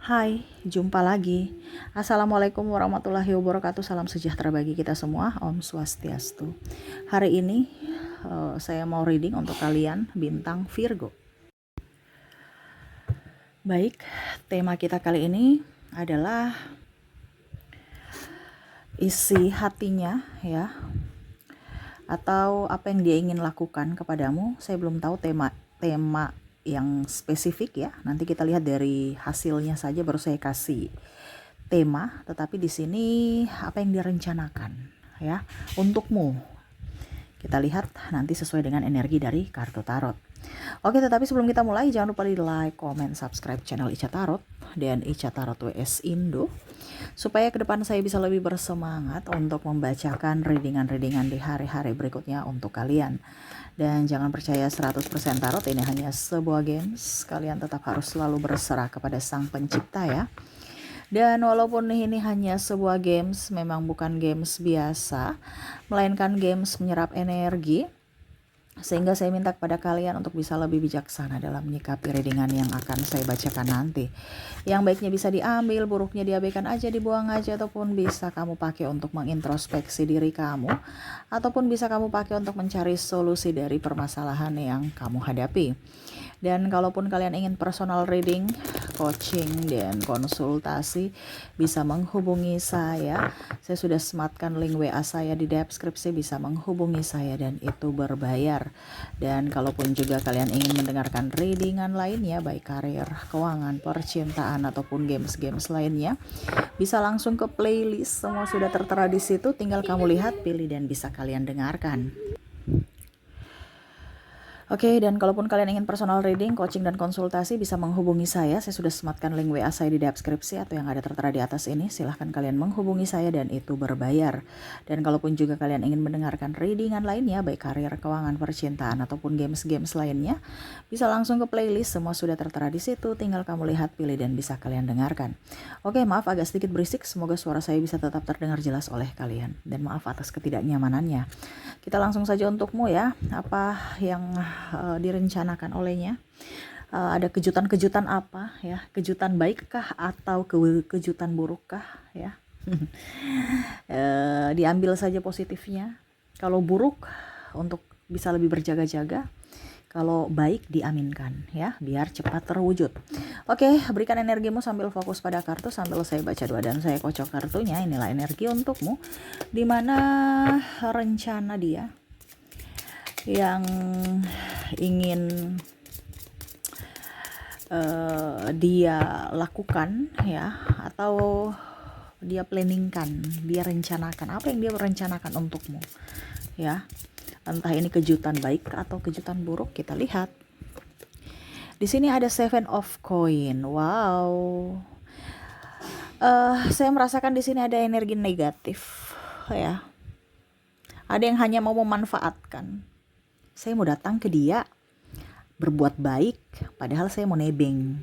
Hai, jumpa lagi. Assalamualaikum warahmatullahi wabarakatuh. Salam sejahtera bagi kita semua. Om Swastiastu. Hari ini saya mau reading untuk kalian bintang Virgo. Baik, tema kita kali ini adalah isi hatinya ya, atau apa yang dia ingin lakukan kepadamu. Saya belum tahu tema yang spesifik ya. Nanti kita lihat dari hasilnya saja baru saya kasih tema, tetapi di sini apa yang direncanakan ya untukmu. Kita lihat nanti sesuai dengan energi dari kartu tarot. Oke, tetapi sebelum kita mulai jangan lupa di like, comment, subscribe channel Ica Tarot dan Ica Tarot WS Indo supaya ke depan saya bisa lebih bersemangat untuk membacakan readingan-readingan di hari-hari berikutnya untuk kalian. Dan jangan percaya 100% tarot, ini hanya sebuah games. Kalian tetap harus selalu berserah kepada Sang Pencipta ya. Dan walaupun ini hanya sebuah games, memang bukan games biasa, melainkan games menyerap energi, sehingga saya minta kepada kalian untuk bisa lebih bijaksana dalam menyikapi readingan yang akan saya bacakan nanti. Yang baiknya bisa diambil, buruknya diabaikan aja, dibuang aja, ataupun bisa kamu pakai untuk mengintrospeksi diri kamu, ataupun bisa kamu pakai untuk mencari solusi dari permasalahan yang kamu hadapi. Dan kalaupun kalian ingin personal reading, coaching, dan konsultasi, bisa menghubungi saya. Saya sudah sematkan link WA saya di deskripsi, bisa menghubungi saya dan itu berbayar. Dan kalaupun juga kalian ingin mendengarkan readingan lainnya, baik karir, keuangan, percintaan, ataupun games-games lainnya, bisa langsung ke playlist, semua sudah tertera di situ, tinggal kamu lihat, pilih, dan bisa kalian dengarkan. Oke, dan kalaupun kalian ingin personal reading, coaching, dan konsultasi, bisa menghubungi saya. Saya sudah sematkan link WA saya di deskripsi atau yang ada tertera di atas ini. Silahkan kalian menghubungi saya dan itu berbayar. Dan kalaupun juga kalian ingin mendengarkan readingan lainnya, baik karir, keuangan, percintaan, ataupun games-games lainnya, bisa langsung ke playlist. Semua sudah tertera di situ. Tinggal kamu lihat, pilih, dan bisa kalian dengarkan. Oke, maaf agak sedikit berisik. Semoga suara saya bisa tetap terdengar jelas oleh kalian. Dan maaf atas ketidaknyamanannya. Kita langsung saja untukmu ya. Apa yang direncanakan olehnya, ada kejutan-kejutan apa ya, kejutan baikkah atau kejutan burukkah ya. Diambil saja positifnya. Kalau buruk untuk bisa lebih berjaga-jaga, kalau baik diaminkan ya, biar cepat terwujud. Oke, berikan energimu sambil fokus pada kartu sambil saya baca doa dan saya kocok kartunya. Inilah energi untukmu, dimana rencana dia yang ingin dia lakukan ya, atau dia planningkan, dia rencanakan, apa yang dia rencanakan untukmu ya. Entah ini kejutan baik atau kejutan buruk, kita lihat. Di sini ada Seven of Coin. Wow. Saya merasakan di sini ada energi negatif ya. Ada yang hanya mau memanfaatkan. Saya mau datang ke dia berbuat baik, padahal saya mau nebeng.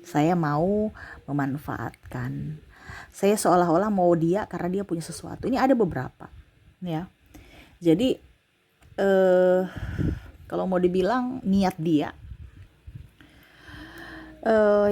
Saya mau memanfaatkan. Saya seolah-olah mau dia karena dia punya sesuatu. Ini ada beberapa, ya. Jadi kalau mau dibilang niat dia,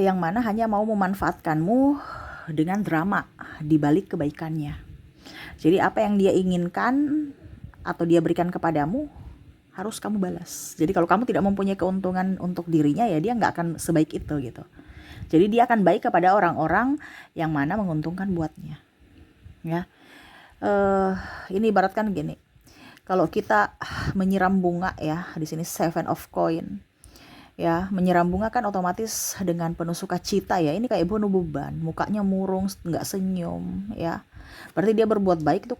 yang mana hanya mau memanfaatkanmu dengan drama di balik kebaikannya. Jadi apa yang dia inginkan atau dia berikan kepadamu, harus kamu balas. Jadi kalau kamu tidak mempunyai keuntungan untuk dirinya, ya dia nggak akan sebaik itu gitu. Jadi dia akan baik kepada orang-orang yang mana menguntungkan buatnya. Ya, ini ibaratkan gini. Kalau kita menyiram bunga ya, di sini Seven of Coin. Ya, menyiram bunga kan otomatis dengan penuh sukacita ya. Ini kayak bunuh beban, mukanya murung, nggak senyum ya. Berarti dia berbuat baik itu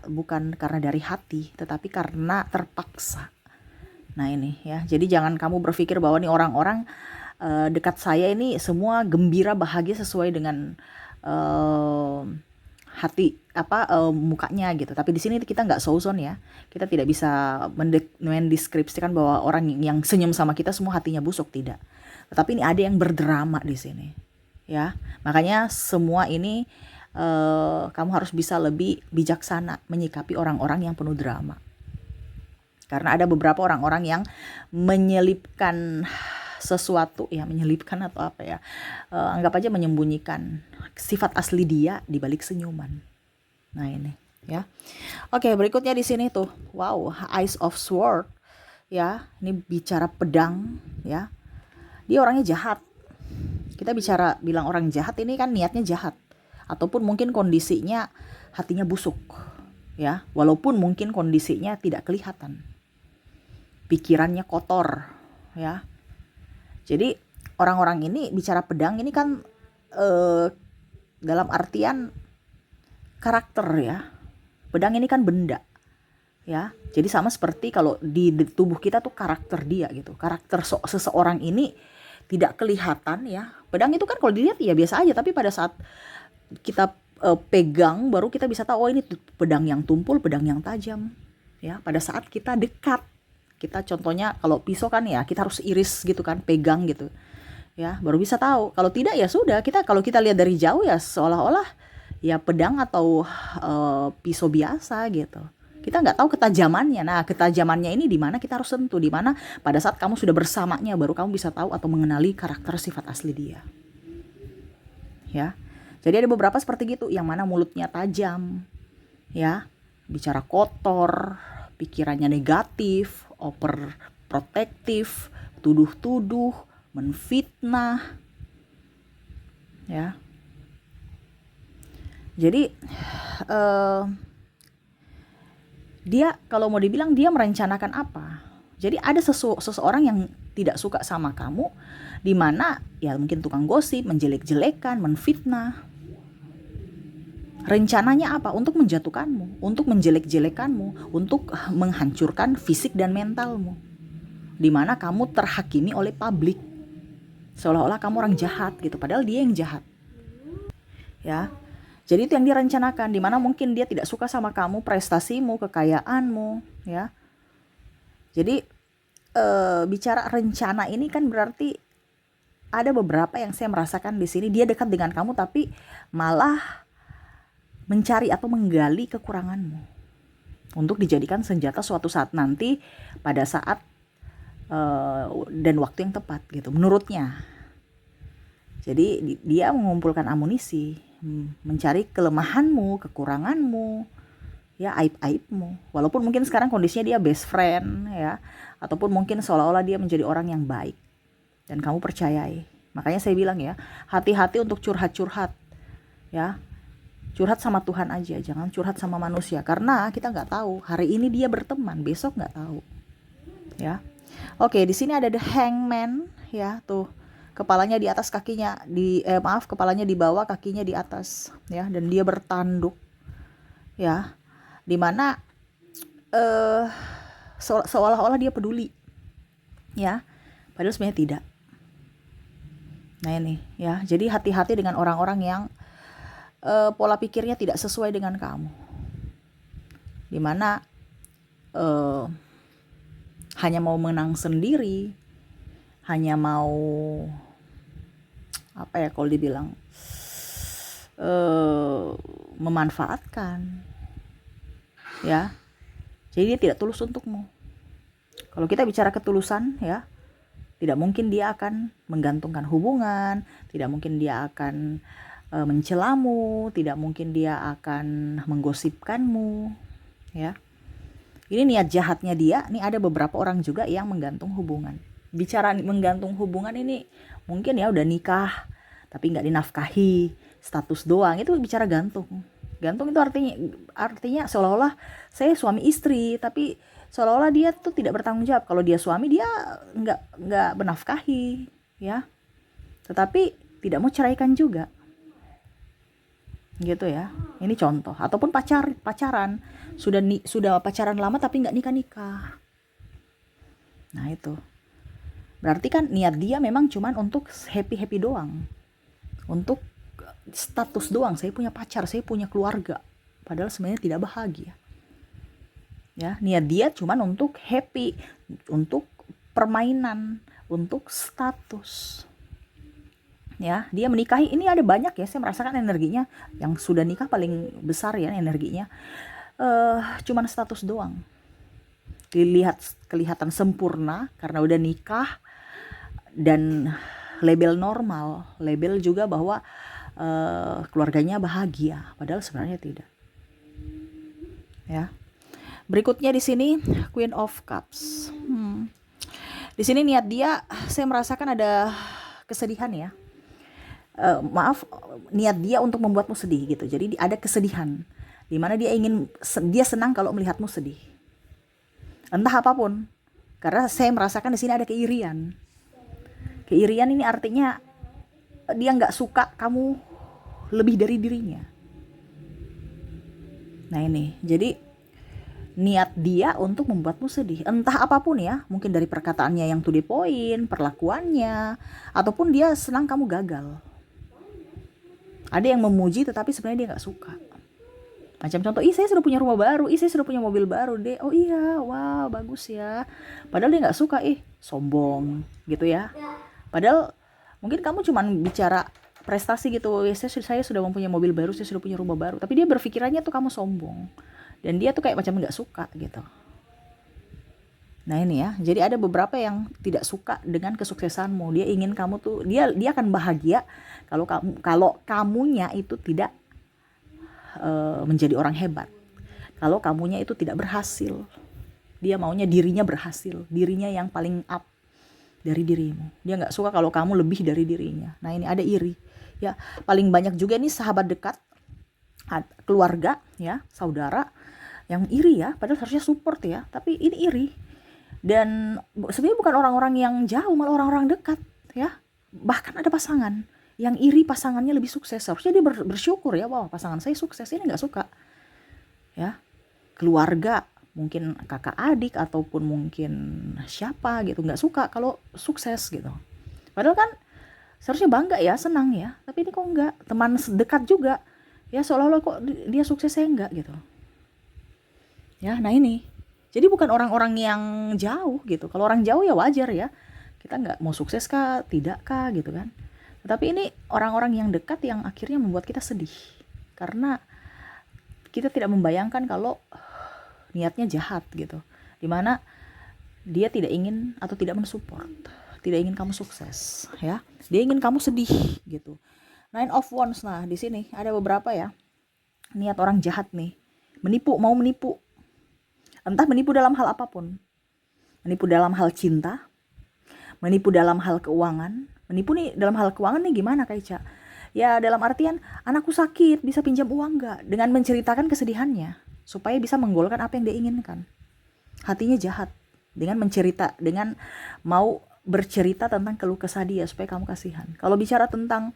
bukan karena dari hati, tetapi karena terpaksa. Nah ini ya, jadi jangan kamu berpikir bahwa nih orang-orang dekat saya ini semua gembira bahagia sesuai dengan hati mukanya gitu. Tapi di sini kita nggak suzon ya, kita tidak bisa mendeskripsikan bahwa orang yang senyum sama kita semua hatinya busuk, tidak. Tetapi ini ada yang berdrama di sini ya. Makanya semua ini kamu harus bisa lebih bijaksana menyikapi orang-orang yang penuh drama. Karena ada beberapa orang-orang yang menyelipkan sesuatu ya, menyelipkan atau apa ya, anggap aja menyembunyikan sifat asli dia di balik senyuman. Nah ini ya. Oke, berikutnya di sini tuh, wow, Ace of Sword ya, ini bicara pedang ya. Dia orangnya jahat. Kita bilang orang jahat ini kan niatnya jahat, ataupun mungkin kondisinya hatinya busuk ya, walaupun mungkin kondisinya tidak kelihatan, pikirannya kotor ya. Jadi orang-orang ini bicara pedang ini kan dalam artian karakter ya. Pedang ini kan benda ya. Jadi sama seperti kalau di tubuh kita tuh karakter dia gitu. Karakter seseorang ini tidak kelihatan ya. Pedang itu kan kalau dilihat ya biasa aja, tapi pada saat kita pegang baru kita bisa tahu, oh ini pedang yang tumpul, pedang yang tajam ya. Pada saat kita dekat, kita contohnya kalau pisau kan ya kita harus iris gitu kan, pegang gitu ya, baru bisa tahu. Kalau tidak ya sudah, kalau kita lihat dari jauh ya seolah-olah ya pedang atau pisau biasa gitu. Kita nggak tahu ketajamannya. Nah, ketajamannya ini di mana kita harus sentuh, di mana pada saat kamu sudah bersamanya baru kamu bisa tahu atau mengenali karakter sifat asli dia. Ya. Jadi ada beberapa seperti gitu, yang mana mulutnya tajam, ya, bicara kotor, pikirannya negatif, overprotektif, tuduh-tuduh, menfitnah, ya. Jadi dia kalau mau dibilang dia merencanakan apa? Jadi ada seseorang yang tidak suka sama kamu, di mana ya mungkin tukang gosip, menjelek-jelekan, menfitnah. Rencananya apa? Untuk menjatuhkanmu, untuk menjelek-jelekanmu, untuk menghancurkan fisik dan mentalmu. Di mana kamu terhakimi oleh publik. Seolah-olah kamu orang jahat gitu, padahal dia yang jahat. Ya. Jadi itu yang dia rencanakan, di mana mungkin dia tidak suka sama kamu, prestasimu, kekayaanmu, ya. Jadi bicara rencana ini kan berarti ada beberapa yang saya merasakan di sini, dia dekat dengan kamu tapi malah mencari atau menggali kekuranganmu untuk dijadikan senjata suatu saat nanti pada saat dan waktu yang tepat gitu menurutnya. Jadi dia mengumpulkan amunisi, mencari kelemahanmu, kekuranganmu, ya, aib-aibmu. Walaupun mungkin sekarang kondisinya dia best friend ya, ataupun mungkin seolah-olah dia menjadi orang yang baik dan kamu percayai. Makanya saya bilang ya, hati-hati untuk curhat-curhat ya. Curhat sama Tuhan aja, jangan curhat sama manusia, karena kita nggak tahu hari ini dia berteman, besok nggak tahu ya. Oke, di sini ada the hangman ya, tuh kepalanya di atas, kakinya kepalanya di bawah, kakinya di atas ya, dan dia bertanduk ya, dimana seolah-olah dia peduli ya, padahal sebenarnya tidak. Nah ini ya, jadi hati-hati dengan orang-orang yang pola pikirnya tidak sesuai dengan kamu, dimana hanya mau menang sendiri, hanya mau apa ya kalau dibilang memanfaatkan ya. Jadi dia tidak tulus untukmu. Kalau kita bicara ketulusan ya, tidak mungkin dia akan menggantungkan hubungan, tidak mungkin dia akan mencelamu, tidak mungkin dia akan menggosipkanmu ya. Ini niat jahatnya dia. Ini ada beberapa orang juga yang menggantung hubungan. Bicara menggantung hubungan ini mungkin ya udah nikah tapi nggak dinafkahi, status doang, itu bicara gantung. Gantung itu artinya seolah-olah saya suami istri, tapi seolah-olah dia tuh tidak bertanggung jawab. Kalau dia suami, dia nggak menafkahi ya, tetapi tidak mau ceraikan juga gitu ya. Ini contoh. Ataupun pacaran sudah pacaran lama tapi nggak nikah. Nah itu berarti kan niat dia memang cuman untuk happy doang, untuk status doang. Saya punya pacar, saya punya keluarga, padahal sebenarnya tidak bahagia ya. Niat dia cuman untuk happy, untuk permainan, untuk status ya. Dia menikahi, ini ada banyak ya, saya merasakan energinya yang sudah nikah paling besar ya energinya, cuman status doang, kelihatan sempurna karena udah nikah, dan label normal, label juga bahwa keluarganya bahagia, padahal sebenarnya tidak. Ya. Berikutnya di sini Queen of Cups. Di sini niat dia, saya merasakan ada kesedihan ya. Niat dia untuk membuatmu sedih gitu. Jadi ada kesedihan, dimana dia senang kalau melihatmu sedih. Entah apapun. Karena saya merasakan di sini ada keirian. Keirian ini artinya dia nggak suka kamu lebih dari dirinya. Nah ini, jadi niat dia untuk membuatmu sedih. Entah apapun ya, mungkin dari perkataannya yang to the point, perlakuannya, ataupun dia senang kamu gagal. Ada yang memuji tetapi sebenarnya dia gak suka. Macam contoh, saya sudah punya rumah baru, saya sudah punya mobil baru deh. Oh iya, wow bagus ya. Padahal dia gak suka, sombong gitu ya. Padahal mungkin kamu cuman bicara prestasi gitu, saya sudah mempunyai mobil baru, saya sudah punya rumah baru. Tapi dia berpikirannya tuh kamu sombong. Dan dia tuh kayak macam gak suka gitu. Nah ini ya, jadi ada beberapa yang tidak suka dengan kesuksesanmu. Dia ingin kamu tuh, dia akan bahagia kalau kamunya itu tidak menjadi orang hebat. Kalau kamunya itu tidak berhasil, dia maunya dirinya berhasil, dirinya yang paling up dari dirimu. Dia nggak suka kalau kamu lebih dari dirinya. Nah ini ada iri. Ya paling banyak juga nih sahabat dekat, keluarga, ya saudara yang iri ya. Padahal harusnya support ya, tapi ini iri. Dan sebenarnya bukan orang-orang yang jauh, malah orang-orang dekat ya. Bahkan ada pasangan yang iri pasangannya lebih sukses. Harusnya dia bersyukur ya, wah pasangan saya sukses, ini gak suka ya. Keluarga, mungkin kakak adik ataupun mungkin siapa gitu, gak suka kalau sukses gitu. Padahal kan seharusnya bangga ya, senang ya. Tapi ini kok enggak, teman dekat juga ya, seolah-olah kok dia sukses saya enggak gitu ya. Nah ini, jadi bukan orang-orang yang jauh gitu. Kalau orang jauh ya wajar ya, kita nggak mau sukses kah, tidak kah gitu kan. Tetapi ini orang-orang yang dekat yang akhirnya membuat kita sedih. Karena kita tidak membayangkan kalau niatnya jahat gitu. Dimana dia tidak ingin atau tidak mensupport, tidak ingin kamu sukses ya. Dia ingin kamu sedih gitu. Nine of Wands, nah di sini ada beberapa ya. Niat orang jahat nih. Menipu, mau menipu. Entah menipu dalam hal apapun. Menipu dalam hal cinta, menipu dalam hal keuangan. Menipu nih dalam hal keuangan nih gimana Kak Ica? Ya dalam artian, anakku sakit, bisa pinjam uang gak? Dengan menceritakan kesedihannya, supaya bisa menggolkan apa yang dia inginkan. Hatinya jahat, dengan mau bercerita tentang keluh kesah dia, supaya kamu kasihan. Kalau bicara tentang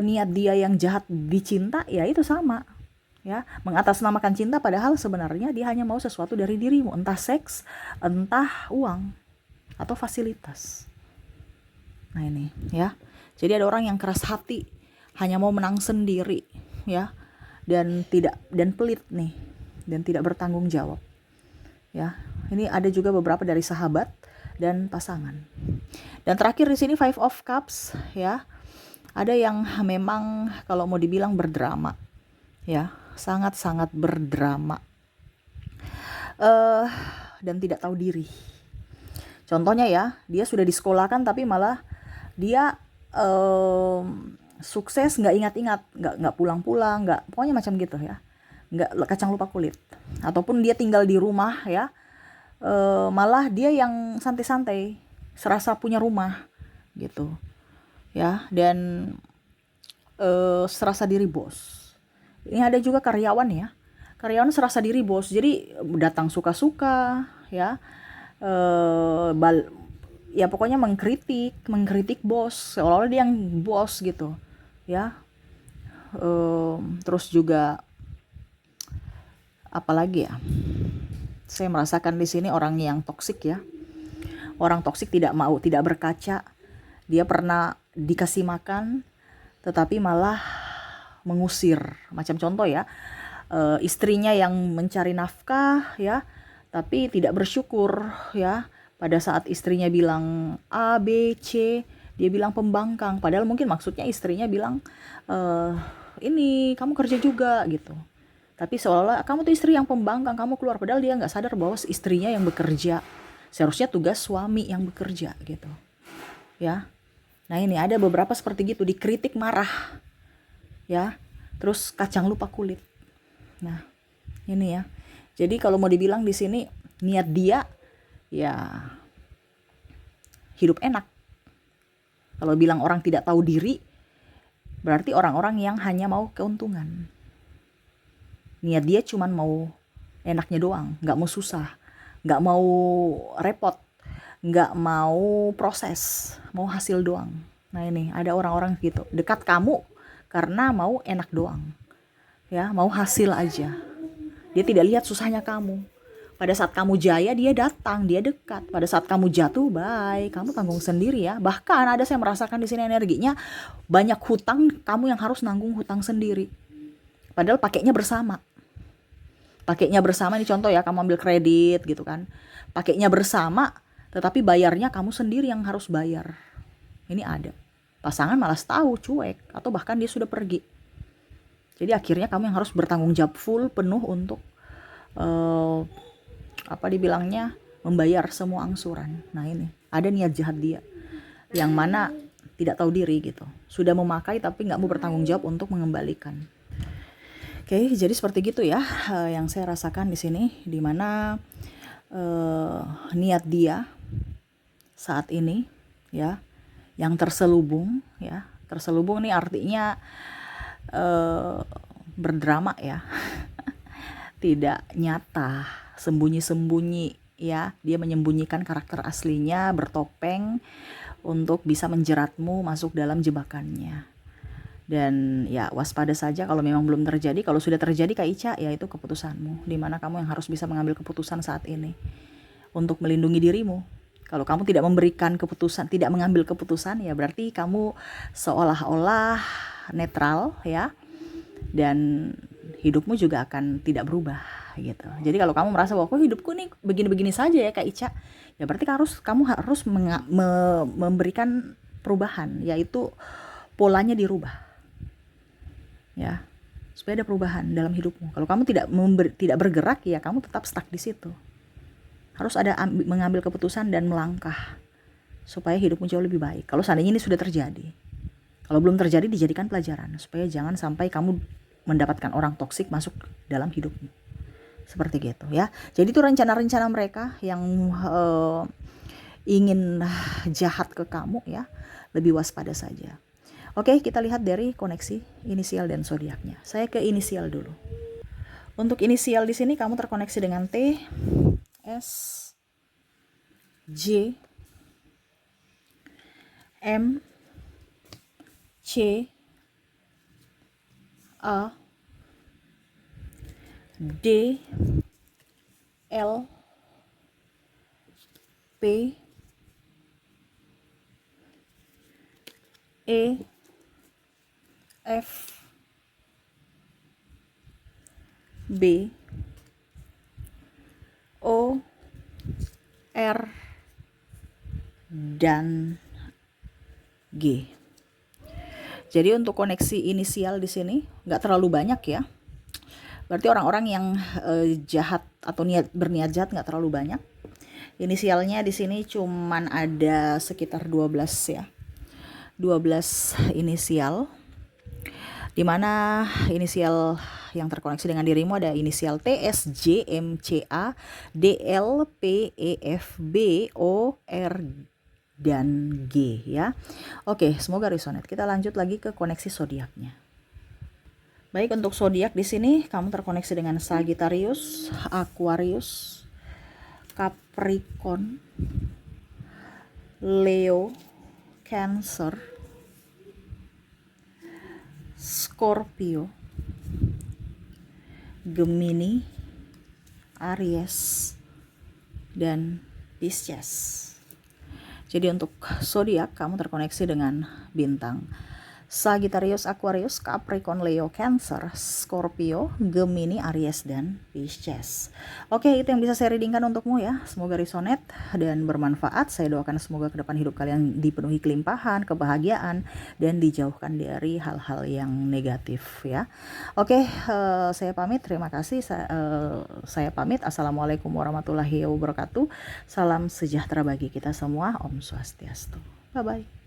niat dia yang jahat dicinta, ya itu sama. Ya, mengatasnamakan cinta padahal sebenarnya dia hanya mau sesuatu dari dirimu, entah seks, entah uang atau fasilitas. Nah ini ya, jadi ada orang yang keras hati, hanya mau menang sendiri ya, dan pelit nih, dan tidak bertanggung jawab ya. Ini ada juga beberapa dari sahabat dan pasangan. Dan terakhir di sini Five of Cups ya, ada yang memang kalau mau dibilang berdrama ya, sangat-sangat berdrama dan tidak tahu diri. Contohnya ya, dia sudah disekolahkan tapi malah dia sukses nggak ingat-ingat, nggak pulang-pulang, nggak, pokoknya macam gitu ya, nggak kacang lupa kulit. Ataupun dia tinggal di rumah ya, malah dia yang santai-santai, serasa punya rumah gitu ya, dan serasa diri bos. Ini ada juga karyawan ya, karyawan serasa diri bos, jadi datang suka-suka ya, ya pokoknya mengkritik bos, seolah-olah dia yang bos gitu ya. Terus juga apalagi ya, saya merasakan di sini orang yang toksik ya. Orang toksik tidak berkaca. Dia pernah dikasih makan tetapi malah mengusir. Macam contoh ya, istrinya yang mencari nafkah ya, tapi tidak bersyukur ya. Pada saat istrinya bilang A, B, C, dia bilang pembangkang. Padahal mungkin maksudnya istrinya bilang, ini kamu kerja juga gitu. Tapi seolah-olah kamu tuh istri yang pembangkang, kamu keluar. Padahal dia gak sadar bahwa istrinya yang bekerja. Seharusnya tugas suami yang bekerja gitu ya. Nah ini ada beberapa seperti gitu, dikritik marah ya, terus kacang lupa kulit. Nah ini ya, jadi kalau mau dibilang di sini niat dia ya hidup enak. Kalau bilang orang tidak tahu diri, berarti orang-orang yang hanya mau keuntungan. Niat dia cuman mau enaknya doang, nggak mau susah, nggak mau repot, nggak mau proses, mau hasil doang. Nah ini ada orang-orang gitu, dekat kamu karena mau enak doang, ya mau hasil aja. Dia tidak lihat susahnya kamu. Pada saat kamu jaya dia datang, dia dekat. Pada saat kamu jatuh, bye, kamu tanggung sendiri ya. Bahkan ada saya merasakan di sini energinya banyak hutang, kamu yang harus nanggung hutang sendiri. Padahal pakainya bersama. Pakainya bersama ini contoh ya, kamu ambil kredit gitu kan. Pakainya bersama, tetapi bayarnya kamu sendiri yang harus bayar. Ini ada. Pasangan malas tahu, cuek, atau bahkan dia sudah pergi. Jadi akhirnya kamu yang harus bertanggung jawab full, penuh untuk apa dibilangnya, membayar semua angsuran. Nah ini ada niat jahat dia yang mana tidak tahu diri gitu, sudah memakai tapi nggak mau bertanggung jawab untuk mengembalikan. Oke, jadi seperti gitu ya yang saya rasakan di sini, dimana niat dia saat ini ya yang terselubung ya, terselubung nih artinya berdrama ya, tidak nyata, sembunyi-sembunyi ya, dia menyembunyikan karakter aslinya, bertopeng untuk bisa menjeratmu masuk dalam jebakannya. Dan ya waspada saja kalau memang belum terjadi. Kalau sudah terjadi Kak Ica, ya itu keputusanmu, dimana kamu yang harus bisa mengambil keputusan saat ini untuk melindungi dirimu. Kalau kamu tidak memberikan keputusan, tidak mengambil keputusan, ya berarti kamu seolah-olah netral ya, dan hidupmu juga akan tidak berubah gitu. Jadi kalau kamu merasa bahwa hidupku nih begini-begini saja ya Kak Ica, ya berarti kamu harus memberikan perubahan, yaitu polanya dirubah ya, supaya ada perubahan dalam hidupmu. Kalau kamu tidak bergerak, ya kamu tetap stuck di situ. Harus ada mengambil keputusan dan melangkah supaya hidupmu jauh lebih baik. Kalau seandainya ini sudah terjadi, kalau belum terjadi dijadikan pelajaran supaya jangan sampai kamu mendapatkan orang toksik masuk dalam hidupmu. Seperti gitu ya. Jadi itu rencana-rencana mereka yang ingin jahat ke kamu ya, lebih waspada saja. Oke, kita lihat dari koneksi inisial dan zodiaknya. Saya ke inisial dulu. Untuk inisial di sini kamu terkoneksi dengan T, S, J, M, C, A, D, L, P, E, F, B, O, R, dan G. Jadi untuk koneksi inisial di sini nggak terlalu banyak ya. Berarti orang-orang yang jahat atau berniat jahat nggak terlalu banyak. Inisialnya di sini cuman ada sekitar 12 ya. 12 inisial. Dimana inisial yang terkoneksi dengan dirimu ada inisial T, S, J, M, C, A, D, L, P, E, F, B, O, R, dan G ya. Oke, semoga resonate. Kita lanjut lagi ke koneksi zodiaknya. Baik, untuk zodiak di sini kamu terkoneksi dengan Sagittarius, Aquarius, Capricorn, Leo, Cancer, Scorpio, Gemini, Aries, dan Pisces. Jadi untuk zodiak kamu terkoneksi dengan bintang Sagittarius, Aquarius, Capricorn, Leo, Cancer, Scorpio, Gemini, Aries, dan Pisces. Oke, itu yang bisa saya readingkan untukmu ya. Semoga resonate dan bermanfaat. Saya doakan semoga ke depan hidup kalian dipenuhi kelimpahan, kebahagiaan, dan dijauhkan dari hal-hal yang negatif ya. Oke, saya pamit. Terima kasih. Saya pamit. Assalamualaikum warahmatullahi wabarakatuh. Salam sejahtera bagi kita semua. Om Swastiastu. Bye-bye.